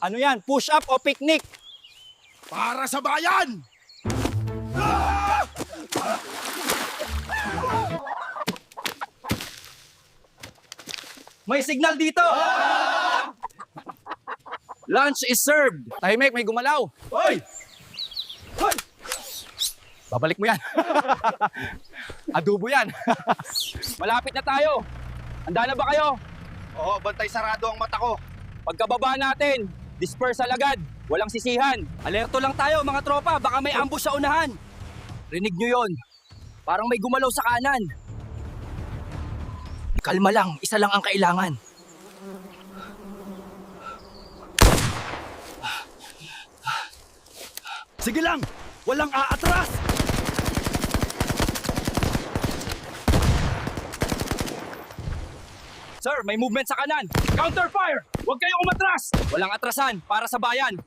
Ano yan? Push up o picnic? Para sa bayan! May signal dito! Lunch is served! Tahimik, may gumalaw! Hoy! Hoy! Babalik mo yan. Adobo yan. Malapit na tayo. Handa na ba kayo? Oo, bantay sarado ang mata ko. Pagkababa natin, disperse agad. Walang sisihan. Alerto lang tayo mga tropa, baka may ambush sa unahan. Rinig nyo yon. Parang may gumalaw sa kanan. Kalma lang, isa lang ang kailangan. Sige lang! Walang aatras! Sir, may movement sa kanan. Counter fire! Huwag kayong umatras! Walang atrasan, para sa bayan.